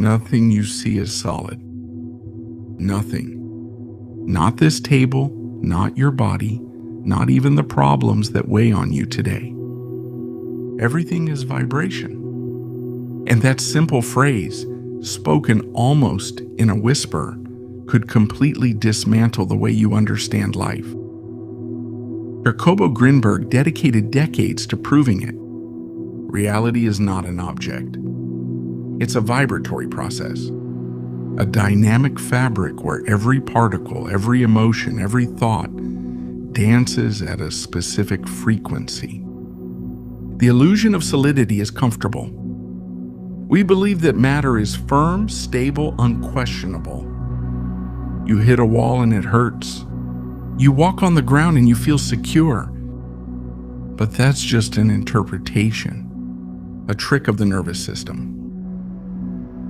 Nothing you see is solid. Nothing. Not this table, not your body, not even the problems that weigh on you today. Everything is vibration. And that simple phrase, spoken almost in a whisper, could completely dismantle the way you understand life. Jacobo Grinberg dedicated decades to proving it. Reality is not an object. It's a vibratory process, a dynamic fabric where every particle, every emotion, every thought dances at a specific frequency. The illusion of solidity is comfortable. We believe that matter is firm, stable, unquestionable. You hit a wall and it hurts. You walk on the ground and you feel secure. But that's just an interpretation, a trick of the nervous system.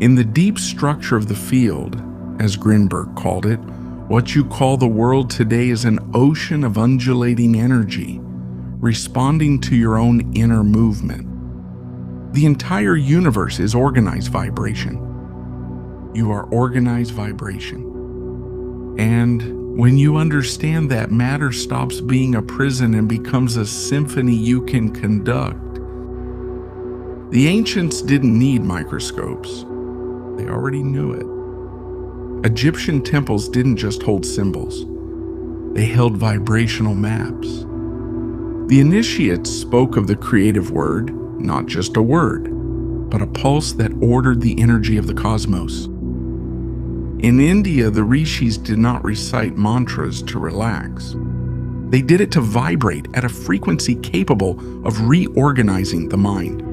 In the deep structure of the field, as Grinberg called it, what you call the world today is an ocean of undulating energy, responding to your own inner movement. The entire universe is organized vibration. You are organized vibration. And when you understand that, matter stops being a prison and becomes a symphony you can conduct. The ancients didn't need microscopes. They already knew it. Egyptian temples didn't just hold symbols. They held vibrational maps. The initiates spoke of the creative word, not just a word, but a pulse that ordered the energy of the cosmos. In India, the rishis did not recite mantras to relax. They did it to vibrate at a frequency capable of reorganizing the mind.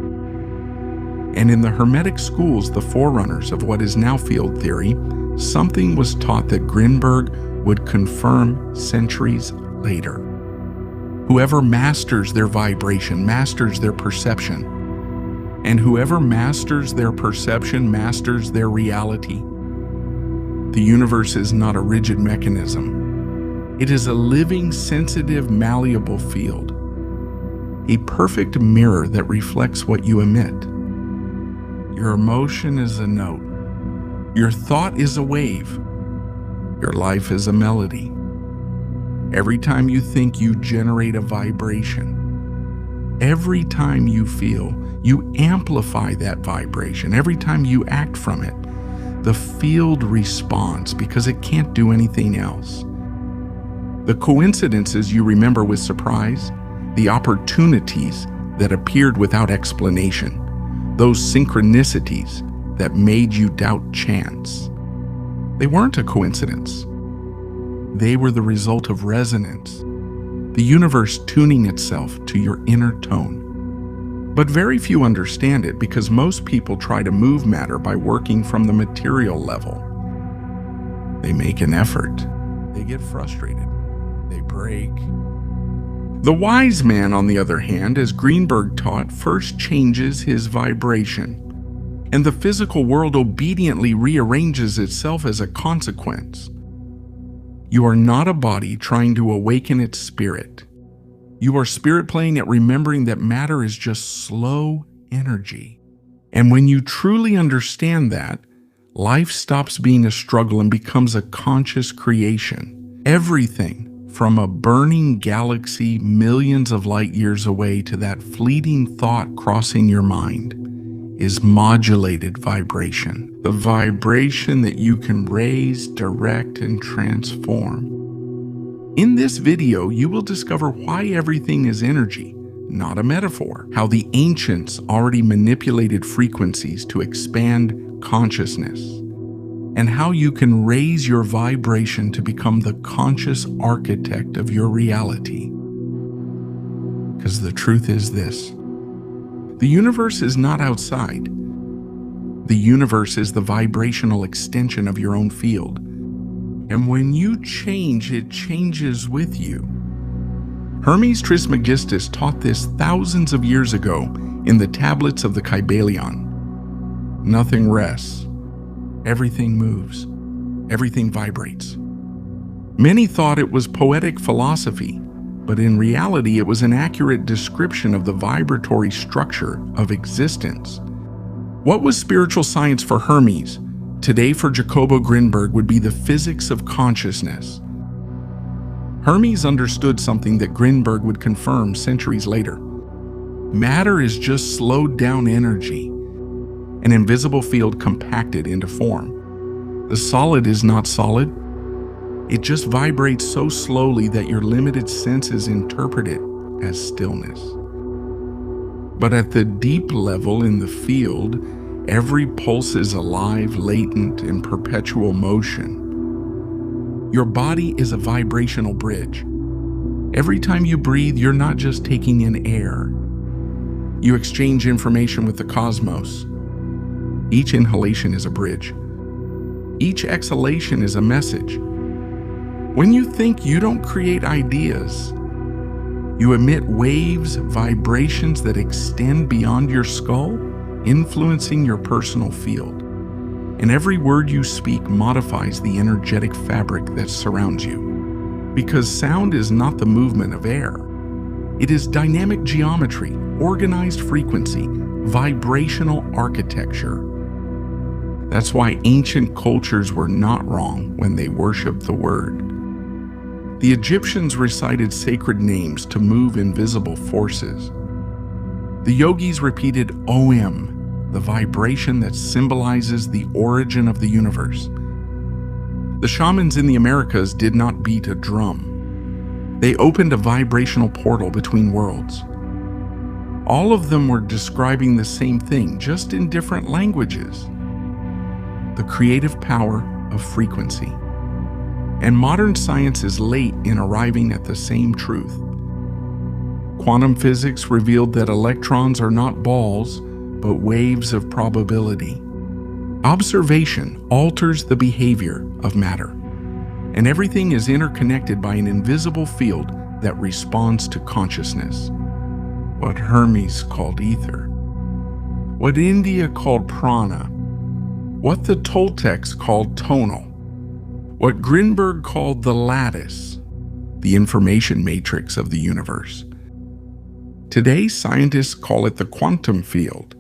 And in the Hermetic schools, the forerunners of what is now field theory, something was taught that Grinberg would confirm centuries later. Whoever masters their vibration masters their perception. And whoever masters their perception masters their reality. The universe is not a rigid mechanism. It is a living, sensitive, malleable field. A perfect mirror that reflects what you emit. Your emotion is a note. Your thought is a wave. Your life is a melody. Every time you think, you generate a vibration. Every time you feel, you amplify that vibration. Every time you act from it, the field responds because it can't do anything else. The coincidences you remember with surprise, the opportunities that appeared without explanation, those synchronicities that made you doubt chance. They weren't a coincidence. They were the result of resonance, the universe tuning itself to your inner tone. But very few understand it because most people try to move matter by working from the material level. They make an effort. They get frustrated. They break. The wise man, on the other hand, as Grinberg taught, first changes his vibration, and the physical world obediently rearranges itself as a consequence. You are not a body trying to awaken its spirit. You are spirit playing at remembering that matter is just slow energy. And when you truly understand that, life stops being a struggle and becomes a conscious creation. Everything, from a burning galaxy millions of light years away to that fleeting thought crossing your mind, is modulated vibration. The vibration that you can raise, direct, and transform. In this video, you will discover why everything is energy, not a metaphor. How the ancients already manipulated frequencies to expand consciousness. And how you can raise your vibration to become the conscious architect of your reality. Because the truth is this: the universe is not outside. The universe is the vibrational extension of your own field. And when you change, it changes with you. Hermes Trismegistus taught this thousands of years ago in the tablets of the Kybalion. Nothing rests. Everything moves. Everything vibrates. Many thought it was poetic philosophy, but in reality it was an accurate description of the vibratory structure of existence. What was spiritual science for Hermes, today for Jacobo Grinberg would be the physics of consciousness. Hermes understood something that Grinberg would confirm centuries later. Matter is just slowed down energy, an invisible field compacted into form. The solid is not solid. It just vibrates so slowly that your limited senses interpret it as stillness. But at the deep level in the field, every pulse is alive, latent, in perpetual motion. Your body is a vibrational bridge. Every time you breathe, you're not just taking in air. You exchange information with the cosmos. Each inhalation is a bridge. Each exhalation is a message. When you think, you don't create ideas. You emit waves, vibrations that extend beyond your skull, influencing your personal field. And every word you speak modifies the energetic fabric that surrounds you. Because sound is not the movement of air. It is dynamic geometry, organized frequency, vibrational architecture. That's why ancient cultures were not wrong when they worshipped the word. The Egyptians recited sacred names to move invisible forces. The yogis repeated Om, the vibration that symbolizes the origin of the universe. The shamans in the Americas did not beat a drum. They opened a vibrational portal between worlds. All of them were describing the same thing, just in different languages. The creative power of frequency. And modern science is late in arriving at the same truth. Quantum physics revealed that electrons are not balls, but waves of probability. Observation alters the behavior of matter, and everything is interconnected by an invisible field that responds to consciousness. What Hermes called ether, what India called prana, what the Toltecs called tonal, what Grinberg called the lattice, the information matrix of the universe. Today, scientists call it the quantum field.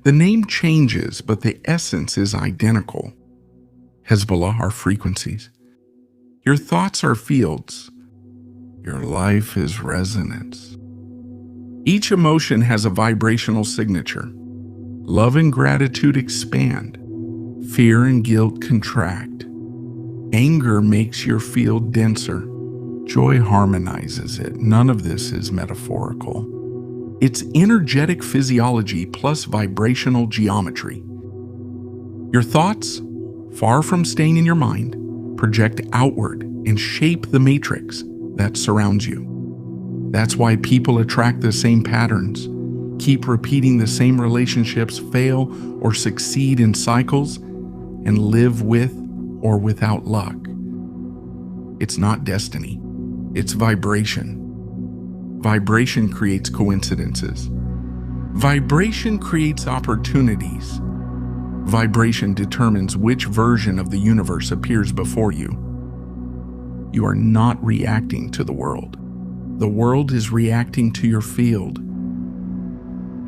The name changes, but the essence is identical. Hezbollah are frequencies. Your thoughts are fields. Your life is resonance. Each emotion has a vibrational signature. Love and gratitude expand. Fear and guilt contract. Anger makes your field denser. Joy harmonizes it. None of this is metaphorical. It's energetic physiology plus vibrational geometry. Your thoughts, far from staying in your mind, project outward and shape the matrix that surrounds you. That's why people attract the same patterns, keep repeating the same relationships, fail or succeed in cycles, and live with or without luck. It's not destiny. It's vibration. Vibration creates coincidences. Vibration creates opportunities. Vibration determines which version of the universe appears before you. You are not reacting to the world. The world is reacting to your field.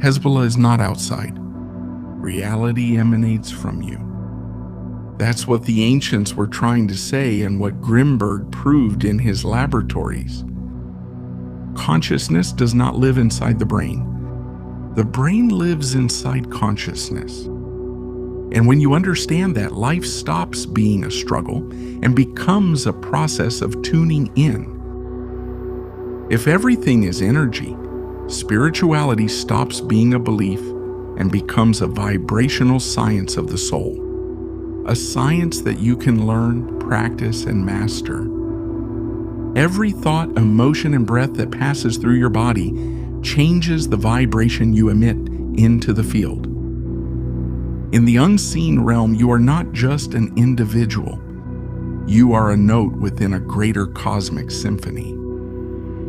Hezbollah is not outside. Reality emanates from you. That's what the ancients were trying to say and what Grinberg proved in his laboratories. Consciousness does not live inside the brain. The brain lives inside consciousness. And when you understand that, life stops being a struggle and becomes a process of tuning in. If everything is energy, spirituality stops being a belief and becomes a vibrational science of the soul. A science that you can learn, practice, and master. Every thought, emotion, and breath that passes through your body changes the vibration you emit into the field. In the unseen realm, you are not just an individual. You are a note within a greater cosmic symphony.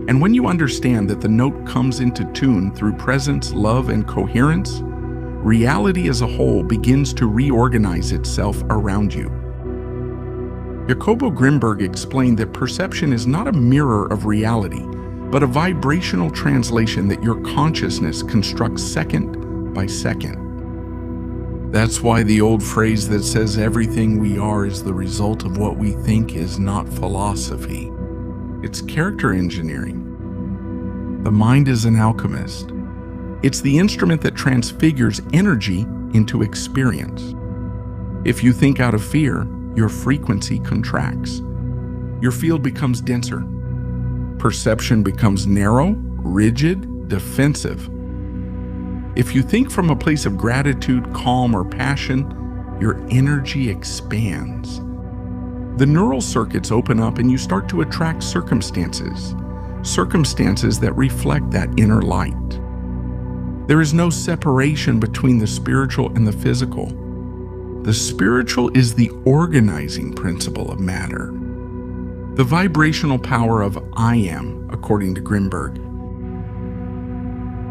And when you understand that the note comes into tune through presence, love, and coherence, reality as a whole begins to reorganize itself around you. Jacobo Grinberg explained that perception is not a mirror of reality, but a vibrational translation that your consciousness constructs second by second. That's why the old phrase that says everything we are is the result of what we think is not philosophy. It's character engineering. The mind is an alchemist. It's the instrument that transfigures energy into experience. If you think out of fear, your frequency contracts. Your field becomes denser. Perception becomes narrow, rigid, defensive. If you think from a place of gratitude, calm, or passion, your energy expands. The neural circuits open up and you start to attract circumstances that reflect that inner light. There is no separation between the spiritual and the physical. The spiritual is the organizing principle of matter. The vibrational power of I am, according to Grinberg.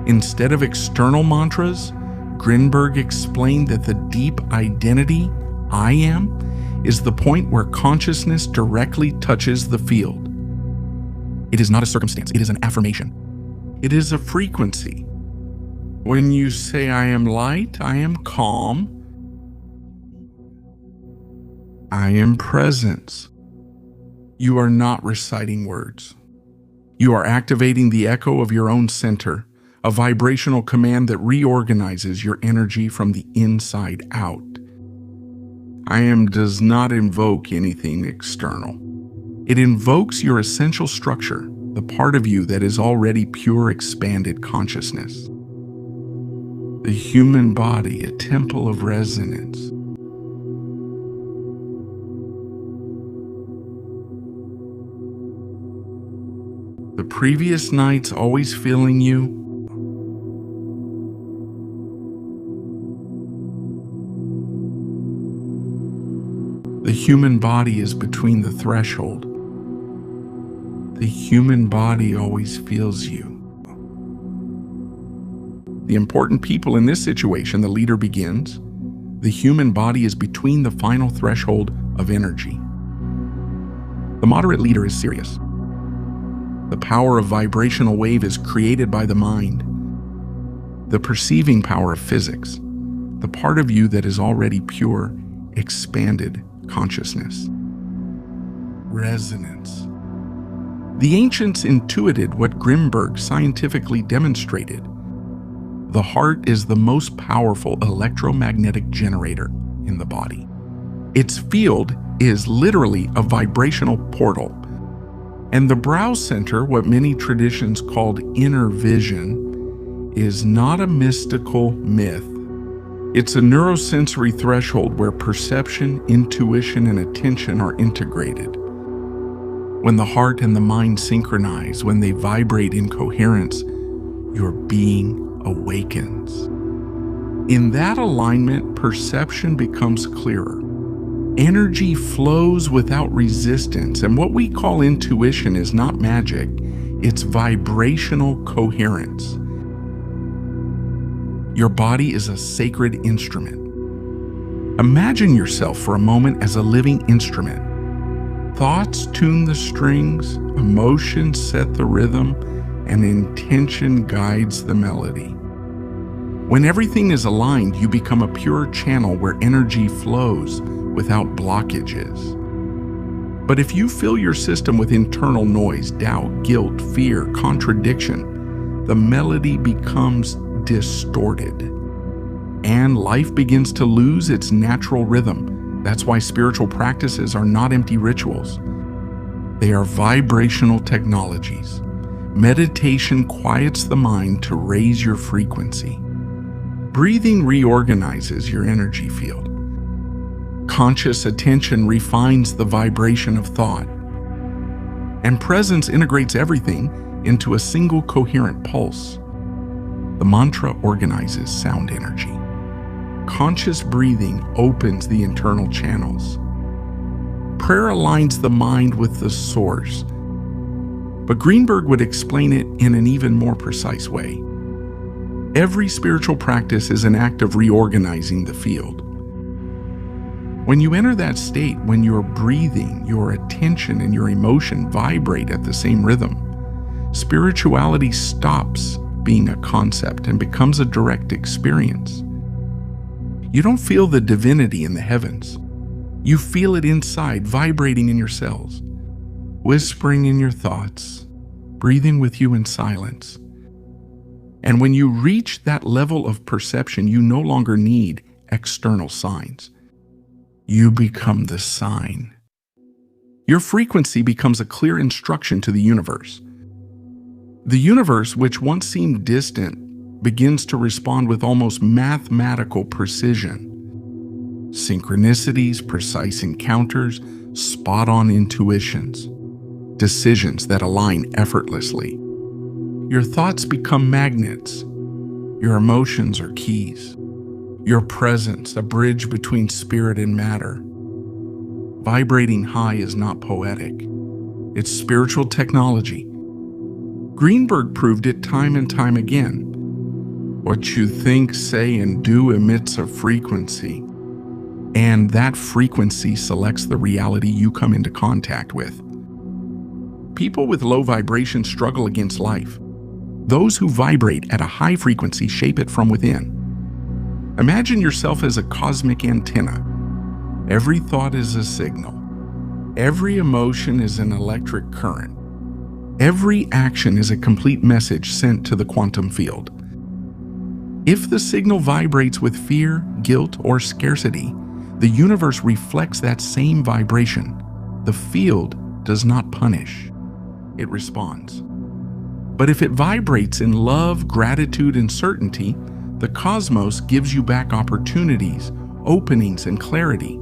Instead of external mantras, Grinberg explained that the deep identity, I am, is the point where consciousness directly touches the field. It is not a circumstance, it is an affirmation. It is a frequency. When you say I am light, I am calm, I am presence, you are not reciting words. You are activating the echo of your own center, a vibrational command that reorganizes your energy from the inside out. I am does not invoke anything external. It invokes your essential structure, the part of you that is already pure expanded consciousness. The human body, a temple of resonance. The previous nights always feeling you. The human body is between the threshold. The human body always feels you. The important people in this situation, the leader begins. The human body is between the final threshold of energy. The moderate leader is serious. The power of vibrational wave is created by the mind. The perceiving power of physics, the part of you that is already pure, expanded consciousness. Resonance. The ancients intuited what Grinberg scientifically demonstrated. The heart is the most powerful electromagnetic generator in the body. Its field is literally a vibrational portal. And the brow center, what many traditions called inner vision, is not a mystical myth. It's a neurosensory threshold where perception, intuition, and attention are integrated. When the heart and the mind synchronize, when they vibrate in coherence, your being awakens. In that alignment, perception becomes clearer. Energy flows without resistance, and what we call intuition is not magic, it's vibrational coherence. Your body is a sacred instrument. Imagine yourself for a moment as a living instrument. Thoughts tune the strings, emotions set the rhythm, and intention guides the melody. When everything is aligned, you become a pure channel where energy flows without blockages. But if you fill your system with internal noise, doubt, guilt, fear, contradiction, the melody becomes distorted, and life begins to lose its natural rhythm. That's why spiritual practices are not empty rituals. They are vibrational technologies. Meditation quiets the mind to raise your frequency. Breathing reorganizes your energy field. Conscious attention refines the vibration of thought. And presence integrates everything into a single coherent pulse. The mantra organizes sound energy. Conscious breathing opens the internal channels. Prayer aligns the mind with the source. But Grinberg would explain it in an even more precise way. Every spiritual practice is an act of reorganizing the field. When you enter that state, when your breathing, your attention, and your emotion vibrate at the same rhythm, spirituality stops being a concept and becomes a direct experience. You don't feel the divinity in the heavens. You feel it inside, vibrating in your cells, whispering in your thoughts, breathing with you in silence. And when you reach that level of perception, you no longer need external signs. You become the sign. Your frequency becomes a clear instruction to the universe. The universe, which once seemed distant, begins to respond with almost mathematical precision. Synchronicities, precise encounters, spot-on intuitions, decisions that align effortlessly. Your thoughts become magnets. Your emotions are keys. Your presence, a bridge between spirit and matter. Vibrating high is not poetic. It's spiritual technology. Grinberg proved it time and time again. What you think, say, and do emits a frequency, and that frequency selects the reality you come into contact with. People with low vibration struggle against life. Those who vibrate at a high frequency shape it from within. Imagine yourself as a cosmic antenna. Every thought is a signal. Every emotion is an electric current. Every action is a complete message sent to the quantum field. If the signal vibrates with fear, guilt, or scarcity, the universe reflects that same vibration. The field does not punish. It responds. But if it vibrates in love, gratitude, and certainty, the cosmos gives you back opportunities, openings, and clarity.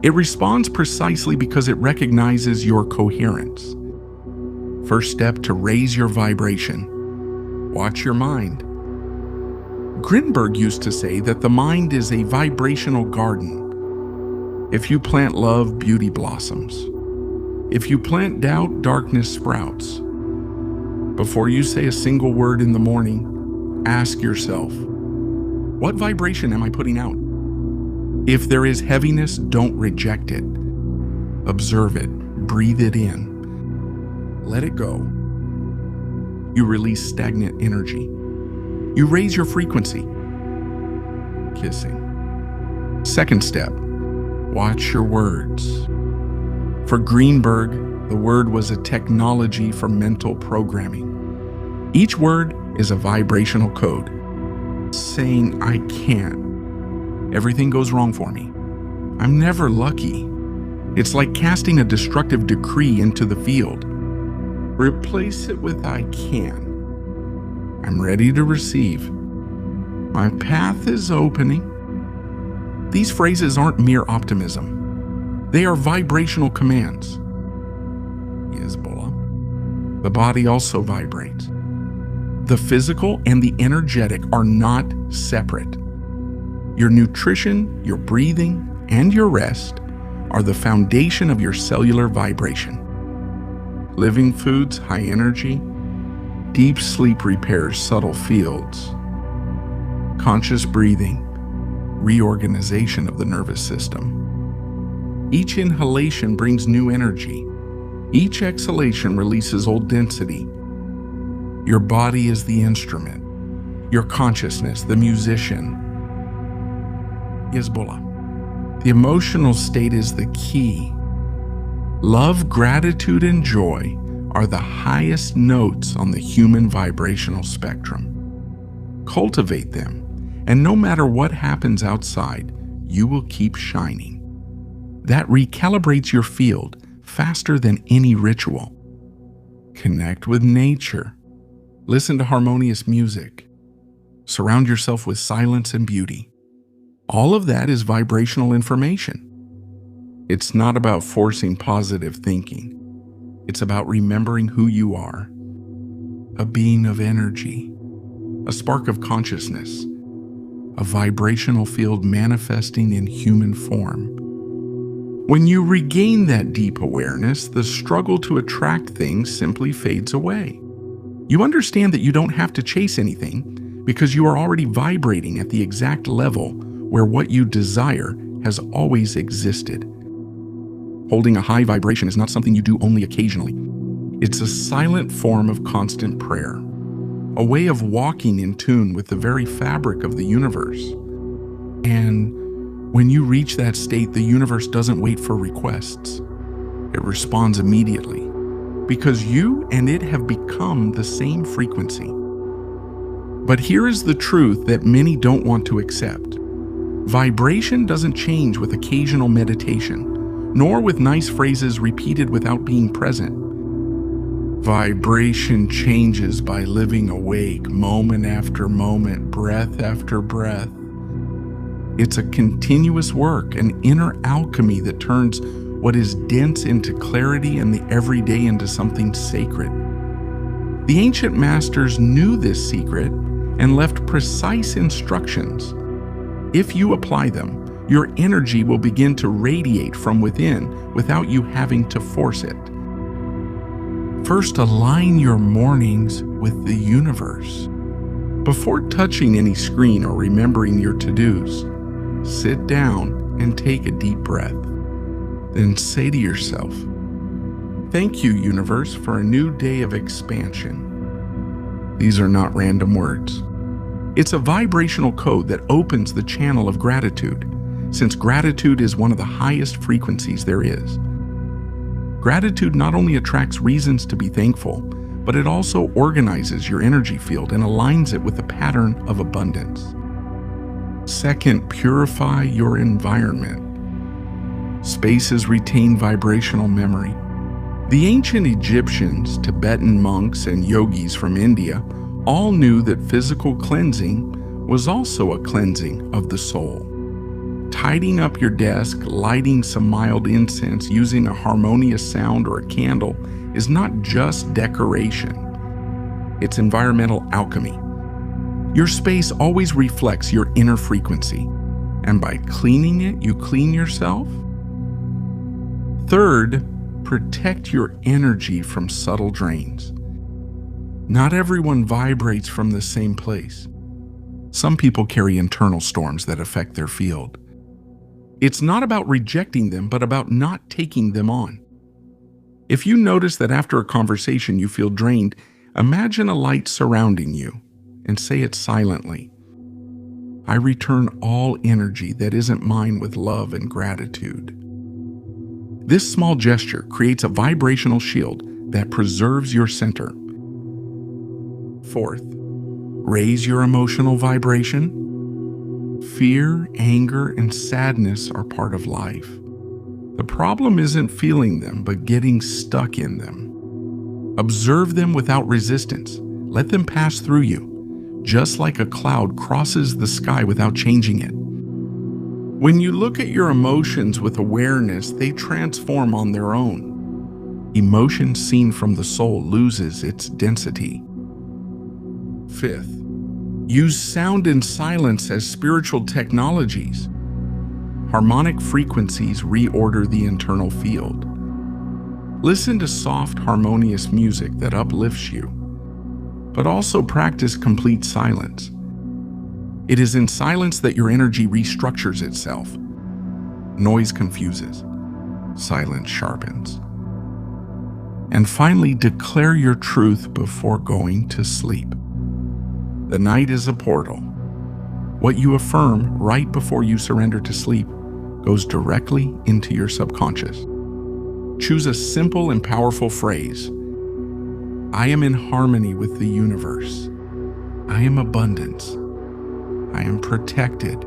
It responds precisely because it recognizes your coherence. First step to raise your vibration. Watch your mind. Grinberg used to say that the mind is a vibrational garden. If you plant love, beauty blossoms. If you plant doubt, darkness sprouts. Before you say a single word in the morning, ask yourself, what vibration am I putting out? If there is heaviness, don't reject it. Observe it, breathe it in. Let it go. You release stagnant energy. You raise your frequency. Kissing. Second step, watch your words. For Grinberg, the word was a technology for mental programming. Each word is a vibrational code, saying, I can't. Everything goes wrong for me. I'm never lucky. It's like casting a destructive decree into the field. Replace it with I can. I'm ready to receive. My path is opening. These phrases aren't mere optimism. They are vibrational commands. Yesbola. The body also vibrates. The physical and the energetic are not separate. Your nutrition, your breathing, and your rest are the foundation of your cellular vibration. Living foods, high energy. Deep sleep repairs subtle fields. Conscious breathing, reorganization of the nervous system. Each inhalation brings new energy. Each exhalation releases old density. Your body is the instrument. Your consciousness, the musician. Yesbola. The emotional state is the key. Love, gratitude, and joy are the highest notes on the human vibrational spectrum. Cultivate them, and no matter what happens outside, you will keep shining. That recalibrates your field faster than any ritual. Connect with nature. Listen to harmonious music. Surround yourself with silence and beauty. All of that is vibrational information. It's not about forcing positive thinking. It's about remembering who you are. A being of energy, a spark of consciousness, a vibrational field manifesting in human form. When you regain that deep awareness, the struggle to attract things simply fades away. You understand that you don't have to chase anything because you are already vibrating at the exact level where what you desire has always existed. Holding a high vibration is not something you do only occasionally. It's a silent form of constant prayer, a way of walking in tune with the very fabric of the universe. And when you reach that state, the universe doesn't wait for requests. It responds immediately, because you and it have become the same frequency. But here is the truth that many don't want to accept. Vibration doesn't change with occasional meditation, nor with nice phrases repeated without being present. Vibration changes by living awake, moment after moment, breath after breath. It's a continuous work, an inner alchemy that turns what is dense into clarity and the everyday into something sacred. The ancient masters knew this secret and left precise instructions. If you apply them, your energy will begin to radiate from within without you having to force it. First, align your mornings with the universe. Before touching any screen or remembering your to-dos, sit down and take a deep breath. Then say to yourself, "Thank you, universe, for a new day of expansion." These are not random words. It's a vibrational code that opens the channel of gratitude, since gratitude is one of the highest frequencies there is. Gratitude not only attracts reasons to be thankful, but it also organizes your energy field and aligns it with a pattern of abundance. Second, purify your environment. Spaces retain vibrational memory. The ancient Egyptians, Tibetan monks, and yogis from India all knew that physical cleansing was also a cleansing of the soul. Tidying up your desk, lighting some mild incense, using a harmonious sound or a candle is not just decoration. It's environmental alchemy. Your space always reflects your inner frequency, and by cleaning it, you clean yourself. Third, protect your energy from subtle drains. Not everyone vibrates from the same place. Some people carry internal storms that affect their field. It's not about rejecting them, but about not taking them on. If you notice that after a conversation you feel drained, imagine a light surrounding you and say it silently. "I return all energy that isn't mine with love and gratitude." This small gesture creates a vibrational shield that preserves your center. Fourth, raise your emotional vibration. Fear, anger, and sadness are part of life. The problem isn't feeling them, but getting stuck in them. Observe them without resistance. Let them pass through you, just like a cloud crosses the sky without changing it. When you look at your emotions with awareness, they transform on their own. Emotion seen from the soul loses its density. Fifth, use sound and silence as spiritual technologies. Harmonic frequencies reorder the internal field. Listen to soft, harmonious music that uplifts you, but also practice complete silence. It is in silence that your energy restructures itself. Noise confuses, silence sharpens. And finally, declare your truth before going to sleep. The night is a portal. What you affirm right before you surrender to sleep goes directly into your subconscious. Choose a simple and powerful phrase. I am in harmony with the universe. I am abundance. I am protected.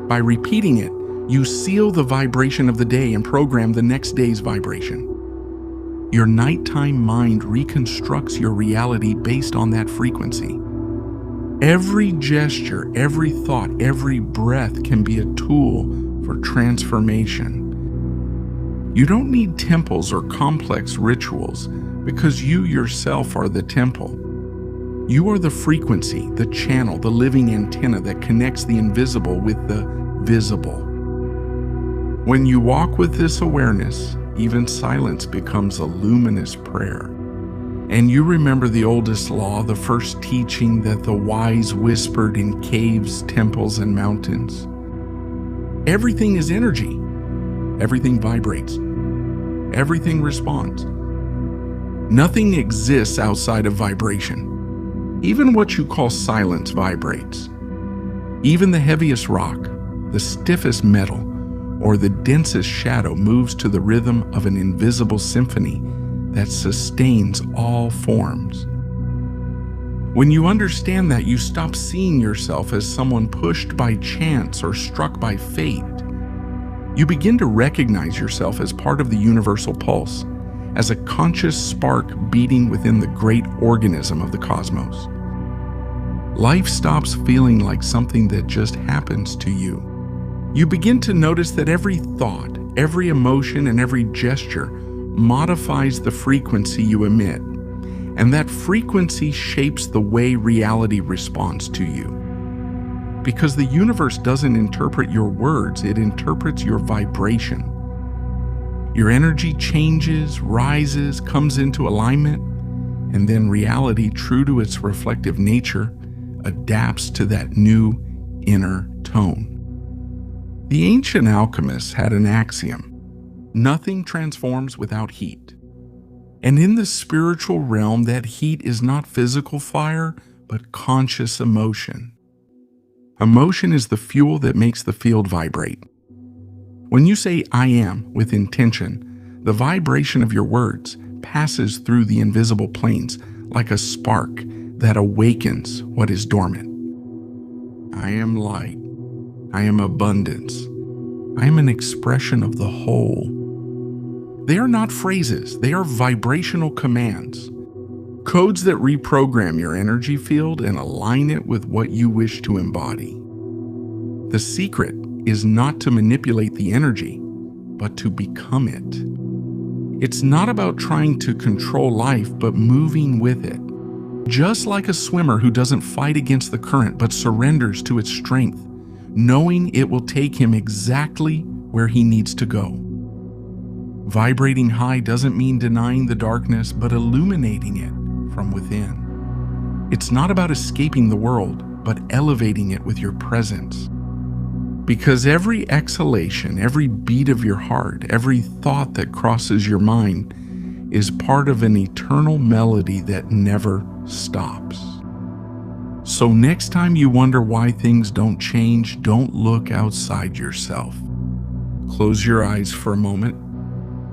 By repeating it, you seal the vibration of the day and program the next day's vibration. Your nighttime mind reconstructs your reality based on that frequency. Every gesture, every thought, every breath can be a tool for transformation. You don't need temples or complex rituals because you yourself are the temple. You are the frequency, the channel, the living antenna that connects the invisible with the visible. When you walk with this awareness, even silence becomes a luminous prayer. And you remember the oldest law, the first teaching that the wise whispered in caves, temples, and mountains. Everything is energy. Everything vibrates. Everything responds. Nothing exists outside of vibration. Even what you call silence vibrates. Even the heaviest rock, The stiffest metal or the densest shadow moves to the rhythm of an invisible symphony that sustains all forms. When you understand that, you stop seeing yourself as someone pushed by chance or struck by fate. You begin to recognize yourself as part of the universal pulse, as a conscious spark beating within the great organism of the cosmos. Life stops feeling like something that just happens to you. You begin to notice that every thought, every emotion, and every gesture modifies the frequency you emit, and that frequency shapes the way reality responds to you. Because the universe doesn't interpret your words, it interprets your vibration. Your energy changes, rises, comes into alignment, and then reality, true to its reflective nature, adapts to that new inner tone. The ancient alchemists had an axiom: nothing transforms without heat. And in the spiritual realm, that heat is not physical fire, but conscious emotion. Emotion is the fuel that makes the field vibrate. When you say "I am" with intention, the vibration of your words passes through the invisible planes like a spark that awakens what is dormant. I am light. I am abundance. I am an expression of the whole. They are not phrases, they are vibrational commands. Codes that reprogram your energy field and align it with what you wish to embody. The secret is not to manipulate the energy, but to become it. It's not about trying to control life, but moving with it. Just like a swimmer who doesn't fight against the current, but surrenders to its strength, knowing it will take him exactly where he needs to go. Vibrating high doesn't mean denying the darkness, but illuminating it from within. It's not about escaping the world, but elevating it with your presence. Because every exhalation, every beat of your heart, every thought that crosses your mind is part of an eternal melody that never stops. So next time you wonder why things don't change, don't look outside yourself. Close your eyes for a moment.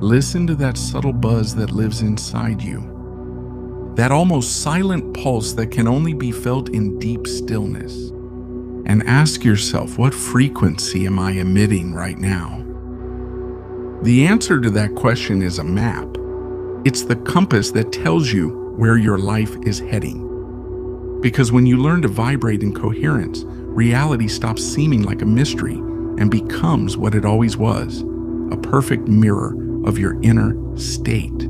Listen to that subtle buzz that lives inside you. That almost silent pulse that can only be felt in deep stillness. And ask yourself, what frequency am I emitting right now? The answer to that question is a map. It's the compass that tells you where your life is heading. Because when you learn to vibrate in coherence, reality stops seeming like a mystery and becomes what it always was, a perfect mirror of your inner state.